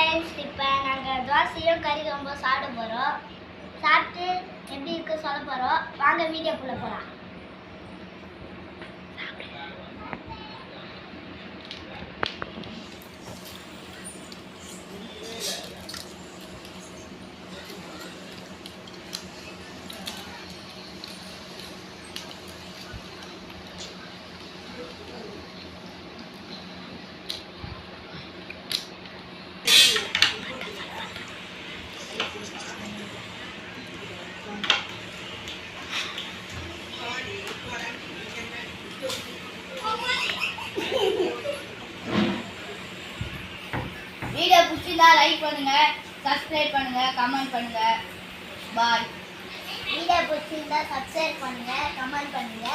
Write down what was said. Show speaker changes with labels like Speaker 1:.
Speaker 1: Friends, இப்போ நாங்கள் தோசையும் கறி ரொம்ப சாப்பிட போகிறோம். சாப்பிட்டு எப்படி இருக்கு சொல்ல போகிறோம். வாங்க வீடியோக்குள்ளே போகலாம். வீடியோ பிடிச்சிருந்தா லைக் பண்ணுங்க, சப்ஸ்கிரைப் பண்ணுங்க, கமெண்ட் பண்ணுங்க. பாய். வீடியோ பிடிச்சிருந்தா சப்ஸ்கிரைப் பண்ணுங்க, கமெண்ட் பண்ணுங்க.